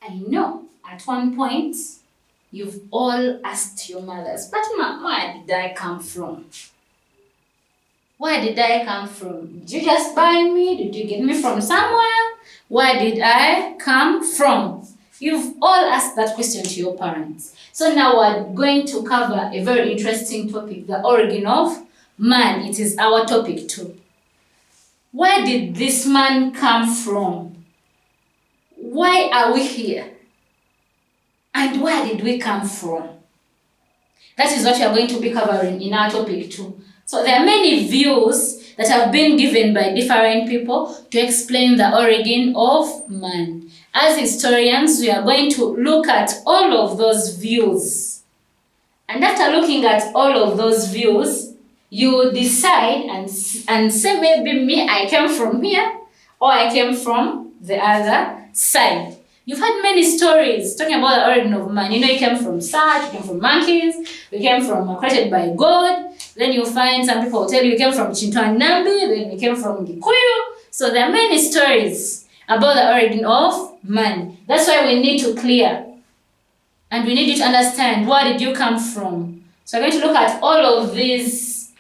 I know at one point you've all asked your mothers, but where did I come from? Where did I come from? Did you just buy me? Did you get me from somewhere? Where did I come from? You've all asked that question to your parents. So now we're going to cover a very interesting topic, the origin of man. It is our topic too. Where did this man come from? Why are we here? And where did we come from? That is what we are going to be covering in our topic too. So there are many views that have been given by different people to explain the origin of man. As historians, we are going to look at all of those views. And after looking at all of those views, you decide and say, maybe me, I came from here, or I came from the other side. You've had many stories talking about the origin of man. You know, you came from such, you came from monkeys, you came from created by God. Then you find some people tell you came from Chintu and Nambi, then you came from Gikuyu. So there are many stories about the origin of man. That's why we need to clear. And we need you to understand, where did you come from? So we're going to look at all of these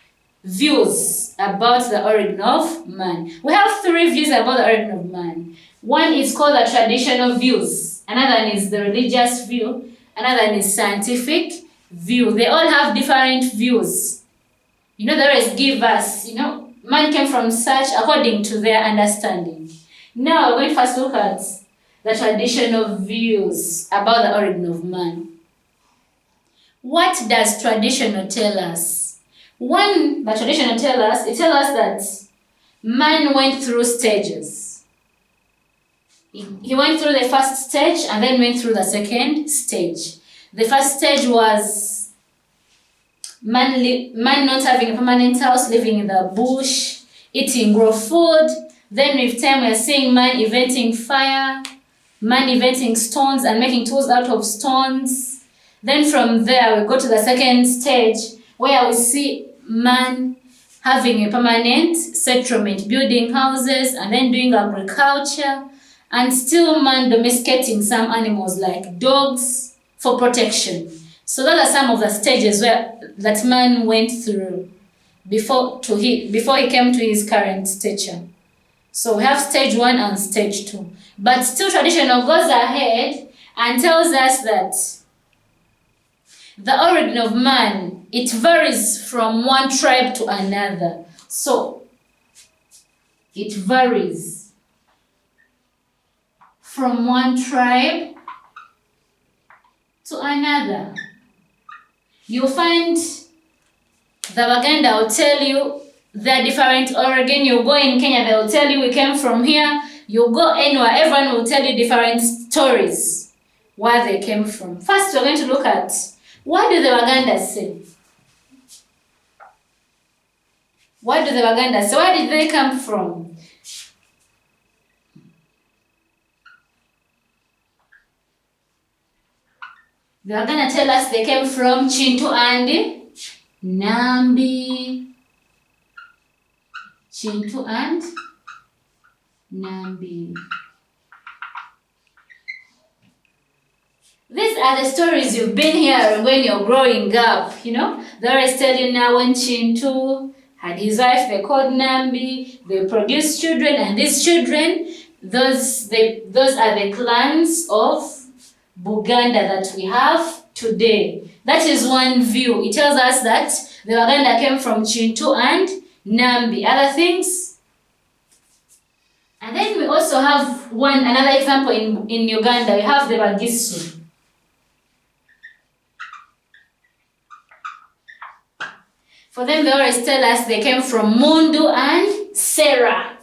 views about the origin of man. We have 3 views about the origin of man. One is called the traditional views. Another one is the religious view. Another one is scientific view. They all have different views. You know, they always give us, man came from such according to their understanding. Now we're going to first look at the traditional views about the origin of man. What does traditional tell us? One, the traditional tells us that man went through stages. He went through the first stage and then went through the second stage. The first stage was man not having a permanent house, living in the bush, eating raw food. Then with time we are seeing man inventing fire, man inventing stones and making tools out of stones. Then from there we go to the second stage where we see man having a permanent settlement, building houses and then doing agriculture, and still man domesticating some animals like dogs for protection. So those are some of the stages that man went through before he came to his current stature. So we have stage 1 and stage 2. But still traditional goes ahead and tells us that the origin of man, it varies from one tribe to another. So it varies from one tribe to another. You'll find the Baganda will tell you their different origin. You go in Kenya, they will tell you we came from here. You go anywhere, everyone will tell you different stories where they came from. First, we're going to look at, what do the Baganda say? What do the Baganda say? Where did they come from? They are going to tell us they came from Chintu and Nambi. Chintu and Nambi. These are the stories you've been hearing when you're growing up, They always tell you now when Chintu had his wife, they called Nambi, they produced children, and these children, those are the clans of Buganda that we have today. That is one view. It tells us that the Baganda came from Chintu and Nambi. Other things? And then we also have another example in Uganda. We have the Bagisu. For them, they always tell us they came from Mundu and Sarah.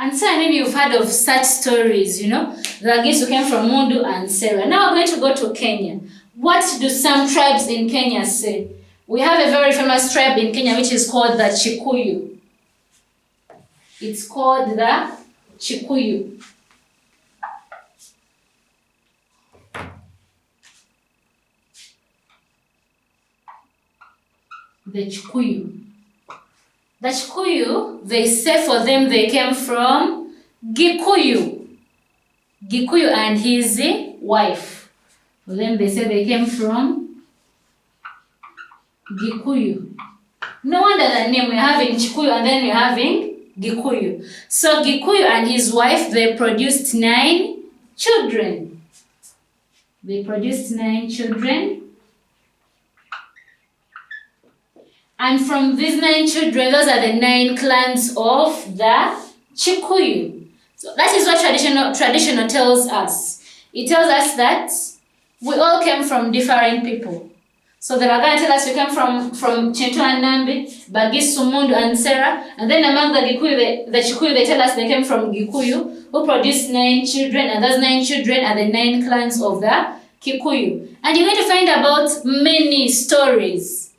And so maybe you've heard of such stories, The Bagisu came from Mundu and Sarah. Now we're going to go to Kenya. What do some tribes in Kenya say? We have a very famous tribe in Kenya which is called the Chikuyu. It's called the Chikuyu. The Chikuyu. The Chikuyu, they say for them they came from Gikuyu. Gikuyu and his wife. For them they say they came from Gikuyu. No wonder the name, we're having Chikuyu and then we're having Gikuyu. So Gikuyu and his wife, they produced 9 children. They produced 9 children. And from these 9 children, those are the 9 clans of the Chikuyu. So that is what traditional tells us. It tells us that we all came from different people. So they are going to tell us we came from Chintu and Nambi, Bagisu, Mundu and Sarah. And then among the Gikuyu, the Chikuyu, they tell us they came from Gikuyu, who produced 9 children. And those 9 children are the 9 clans of the Kikuyu. And you're going to find about many stories,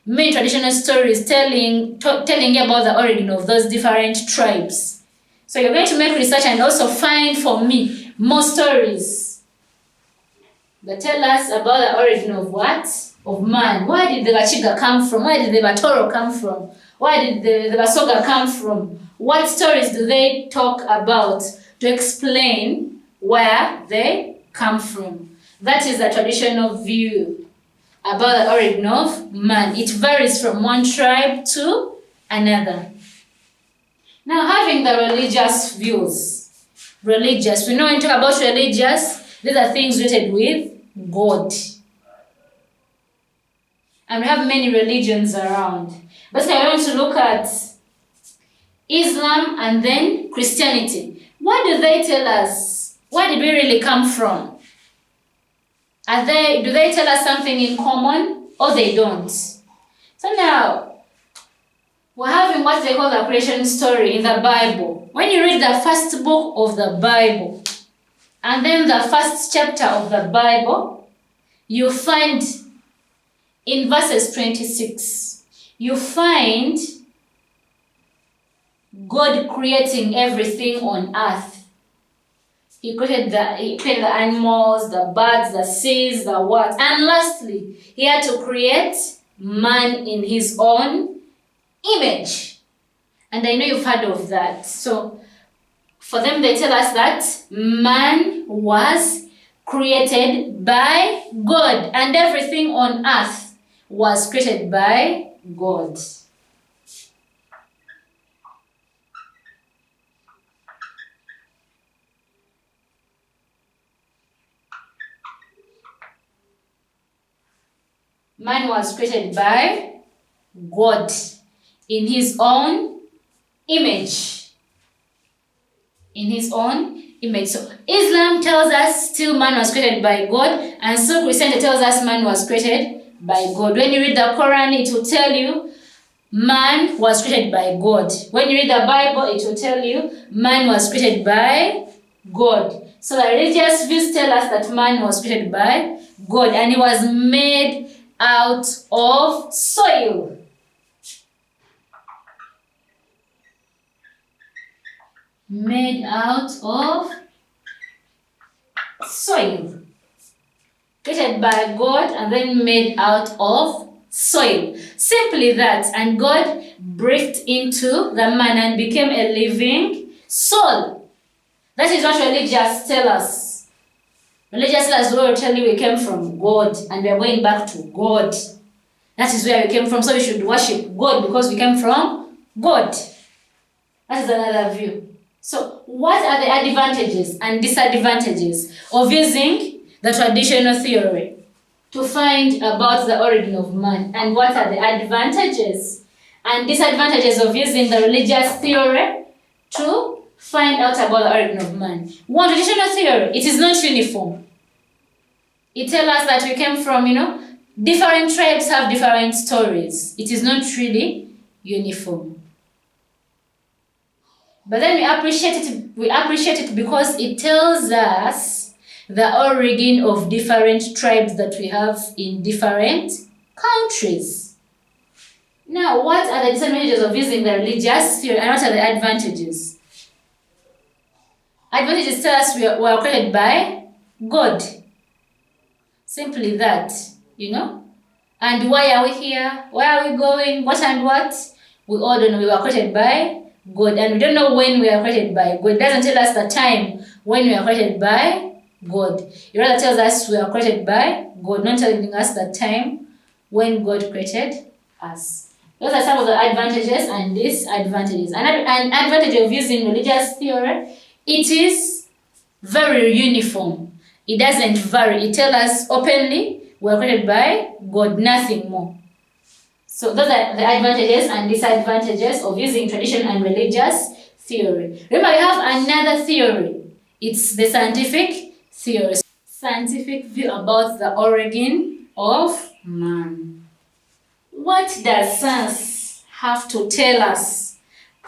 many traditional stories telling you about the origin of those different tribes. So you're going to make research and also find for me more stories that tell us about the origin of what? Of man. Where did the Gachiga come from? Where did the Batoro come from? Where did the Basoga come from? What stories do they talk about to explain where they come from? That is the traditional view about the origin of man. It varies from one tribe to another. Now, having the religious views. Religious. We know when we talk about religious, these are things related with God. And we have many religions around. But I want to look at Islam and then Christianity. What do they tell us? Where did we really come from? Do they tell us something in common or they don't? So now, we're having what they call the creation story in the Bible. When you read the first book of the Bible and then the first chapter of the Bible, you find in verses 26, you find God creating everything on earth. He created the animals, the birds, the seas, the what. And lastly, he had to create man in his own image. And I know you've heard of that. So for them, they tell us that man was created by God and everything on earth was created by God. Man was created by God in his own image. In his own image. So Islam tells us still man was created by God, and so Christianity tells us man was created by God. When you read the Quran, it will tell you man was created by God. When you read the Bible, it will tell you man was created by God. So the religious views tell us that man was created by God and he was made out of soil. Made out of soil. Created by God and then made out of soil. Simply that. And God breathed into the man and became a living soul. That is what religious tell us. Religious tell us will tell you we came from God and we are going back to God. That is where we came from. So we should worship God because we came from God. That is another view. So what are the advantages and disadvantages of using the traditional theory to find about the origin of man? And what are the advantages and disadvantages of using the religious theory to find out about the origin of man? One, traditional theory, it is not uniform. It tells us that we came from, different tribes have different stories. It is not really uniform. But then we appreciate it because it tells us the origin of different tribes that we have in different countries. Now, what are the disadvantages of using the religious theory and what are the advantages? Advantages tell us we are created by God. Simply that, And why are we here? Where are we going? What and what? We all don't know. We were created by God, and we don't know when we are created by God. It doesn't tell us the time when we are created by God. It rather tells us we are created by God, not telling us the time when God created us. Those are some of the advantages and disadvantages. An advantage of using religious theory, it is very uniform. It doesn't vary. It tells us openly we are created by God, nothing more. So those are the advantages and disadvantages of using tradition and religious theory. Remember, we have another theory. It's the scientific theory. Scientific view about the origin of man. What does science have to tell us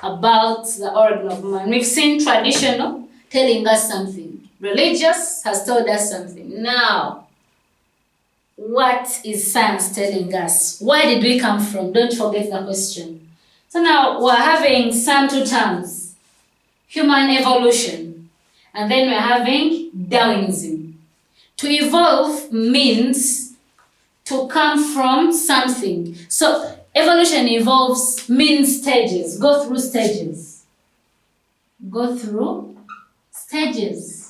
about the origin of man? We've seen traditional telling us something. Religious has told us something. Now, what is science telling us? Where did we come from? Don't forget the question. So now we're having some two terms. Human evolution. And then we're having Darwinism. To evolve means to come from something. So evolution means stages. Go through stages. Go through stages.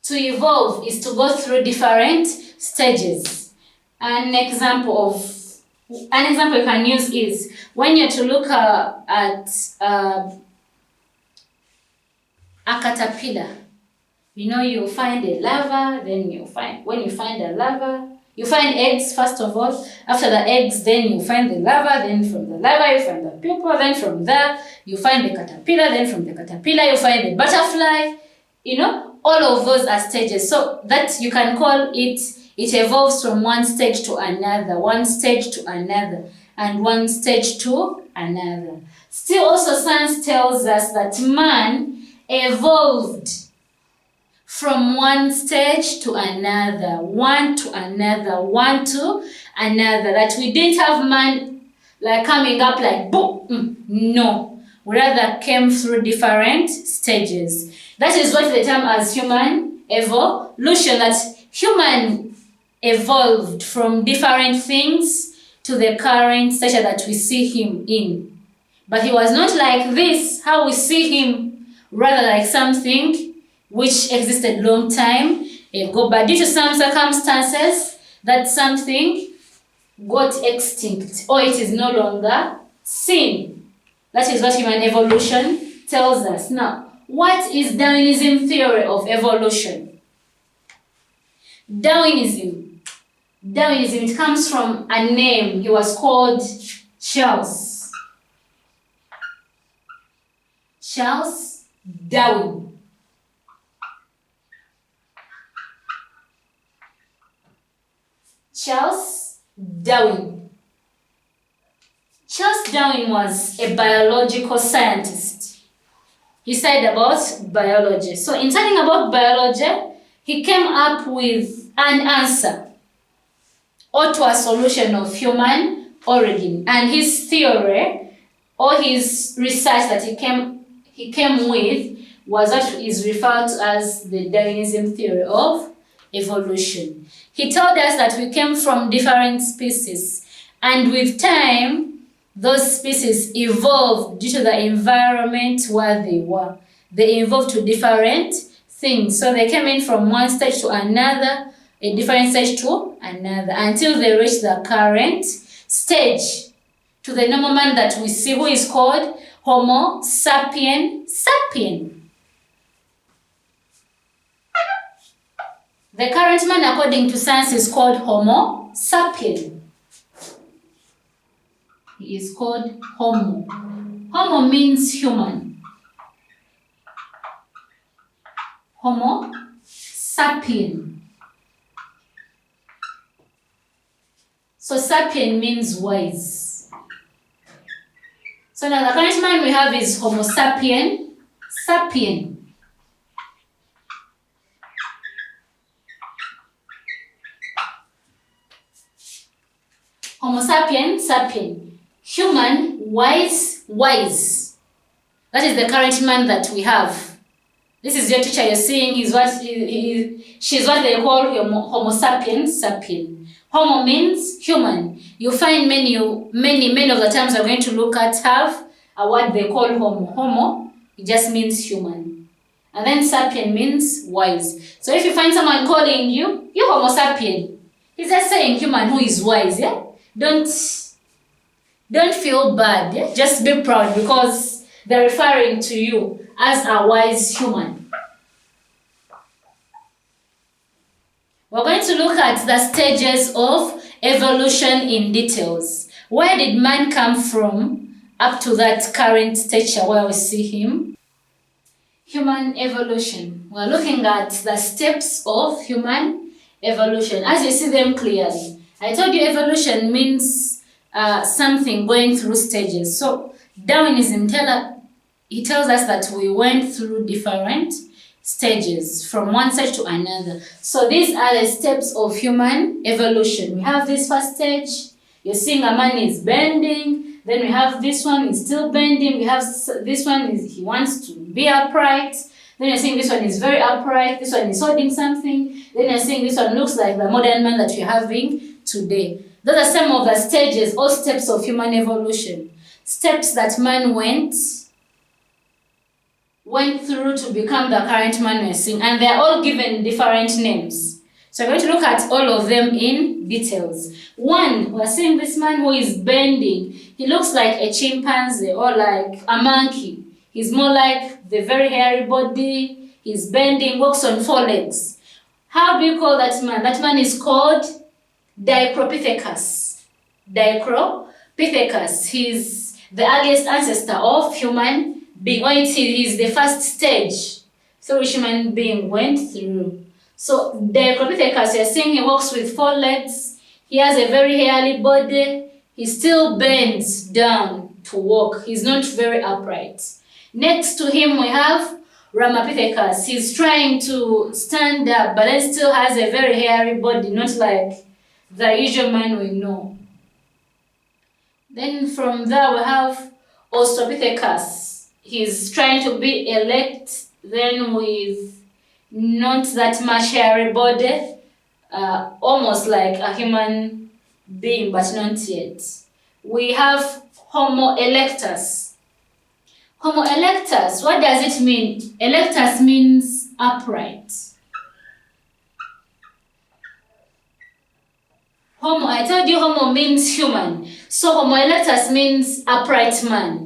To evolve is to go through different stages. An example you can use is when you're to look at a caterpillar. You find a larva, then when you find a larva, you find eggs first of all. After the eggs, then you find the larva, then from the larva you find the pupa, then from there you find the caterpillar, then from the caterpillar you find the butterfly. All of those are stages. So that you can call it evolves from one stage to another, one stage to another, and one stage to another. Still also science tells us that man evolved from one stage to another, one to another, one to another. That we didn't have man like coming up like boom. No. We rather came through different stages. That is what they term as human evolution, that human evolved from different things to the current stature that we see him in. But he was not like this, how we see him, rather like something which existed long time ago. But due to some circumstances, that something got extinct, or it is no longer seen. That is what human evolution tells us. Now, what is Darwinism theory of evolution? Darwinism, it comes from a name. He was called Charles Darwin. Charles Darwin was a biological scientist. He said about biology. So in talking about biology, he came up with an answer or to a solution of human origin. And his theory or his research that he came with was what is referred to as the Deinism theory of evolution. He told us that we came from different species, and with time, those species evolved due to the environment where they were. They evolved to different things. So they came in from one stage to another, a different stage to another, until they reached the current stage, to the normal man that we see, who is called Homo sapiens. The current man, according to science, is called Homo sapiens. He is called Homo. Homo means human. Homo sapien. So sapien means wise. So now the current man we have is Homo sapien. Homo sapien. Human, wise. That is the current man that we have. This is your teacher you're seeing. She's what they call Homo sapiens, sapien. Homo means human. You find many of the times we're going to look at have a word they call homo. Homo, it just means human. And then sapien means wise. So if you find someone calling you Homo sapien, he's just saying human who is wise, yeah? Don't feel bad, yeah? Just be proud because they're referring to you as a wise human. We're going to look at the stages of evolution in details. Where did man come from up to that current stature where we see him? Human evolution. We're looking at the steps of human evolution as you see them clearly. I told you evolution means something going through stages. So Darwinism tells us that we went through different stages from one stage to another. So these are the steps of human evolution. We have this first stage. You're seeing a man is bending. Then we have this one is still bending. We have this one he wants to be upright. Then you're seeing this one is very upright. This one is holding something. Then you're seeing this one looks like the modern man that we're having today. Those are some of the stages or steps of human evolution. Steps that man went through to become the current man we're seeing. And they're all given different names. So we're going to look at all of them in details. One, we're seeing this man who is bending. He looks like a chimpanzee or like a monkey. He's more like the very hairy body. He's bending, walks on four legs. How do you call that man? That man is called Diplopithecus. Diplopithecus. He's the earliest ancestor of human being. He is the first stage through which human being went through. So Diplopithecus, you're seeing he walks with four legs. He has a very hairy body. He still bends down to walk. He's not very upright. Next to him we have Ramapithecus. He's trying to stand up, but then still has a very hairy body, not like the usual man we know. Then from there we have Australopithecus. He's trying to be erect, then with not that much hairy body, almost like a human being, but not yet. We have Homo erectus. Homo erectus, what does it mean? Erectus means upright. Homo, I told you Homo means human. So Homo erectus means upright man.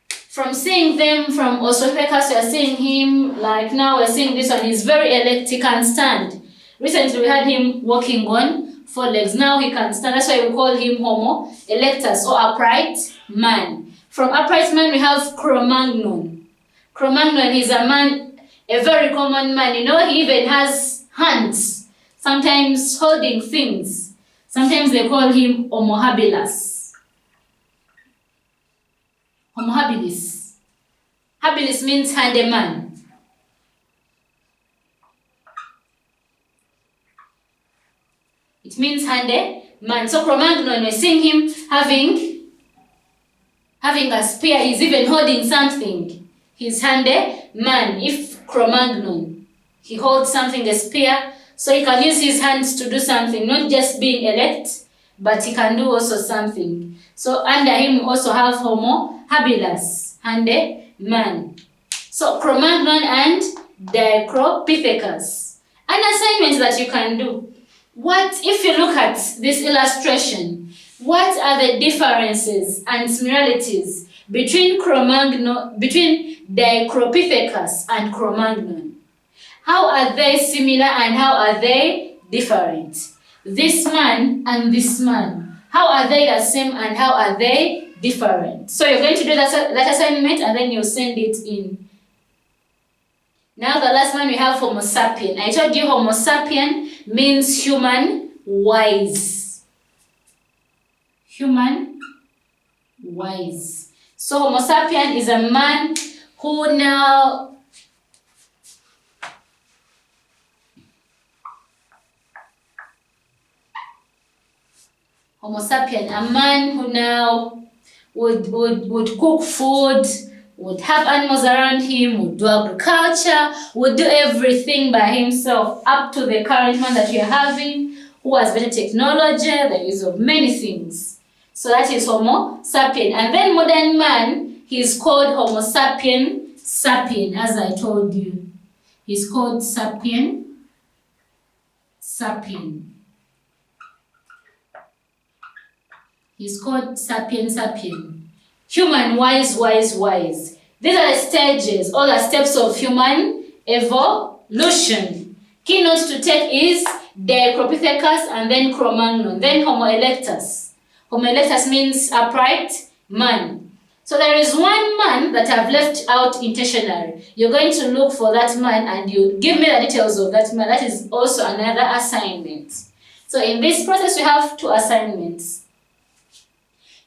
From seeing them from Australopithecus, we are seeing him, like now we're seeing this one, he's very erect, he can stand. Recently we had him walking on four legs, now he can stand, that's why we call him Homo erectus or upright man. From upright man we have Cro-Magnon. Cro-Magnon is a man, a very common man, you know, he even has hands, sometimes holding things. Sometimes they call him Homo habilis. Homo habilis. Habilis means handy man. It means handy man. So Cro-Magnon, we're seeing him having a spear. He's even holding something. He's handy man. If Cro-Magnon, he holds something, a spear, so he can use his hands to do something, not just being erect, but he can do also something. So under him we also have Homo habilis, handy man. So Cro-Magnon and Diplopithecus. An assignment that you can do. What if you look at this illustration? What are the differences and similarities between Diplopithecus and Cro-Magnon? How are they similar and how are they different? This man and this man, how are they the same and how are they different? So you're going to do that assignment and then you'll send it in. Now the last one we have Homo sapien. I told you Homo sapien means human wise. Human wise. So Homo sapien is a man who now Homo sapien, a man who now would cook food, would have animals around him, would do agriculture, would do everything by himself, up to the current man that we are having, who has better technology, the use of many things. So that is Homo sapien. And then modern man, he is called Homo sapien, as I told you. He's called sapien. He's called sapien. Human, wise. These are the stages, all the steps of human evolution. Keynote to take is Diplopithecus and then Cro-Magnon, then Homo erectus. Homo erectus means upright man. So there is one man that I've left out intentionally. You're going to look for that man and you give me the details of that man. That is also another assignment. So in this process, we have 2 assignments.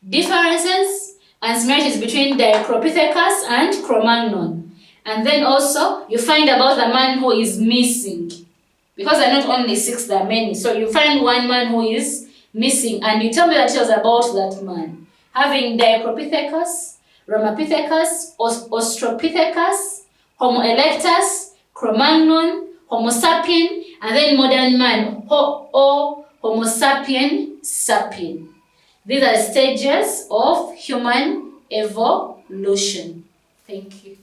Differences and similarities between Diplopithecus and Cro-Magnon. And then also, you find about the man who is missing. Because there are not only 6, there are many. So you find one man who is missing and you tell me the details about that man. Having Diplopithecus, Ramapithecus, Australopithecus, Homo erectus, Cro-Magnon, Homo sapien, and then modern man, Homo sapien. These are stages of human evolution. Thank you.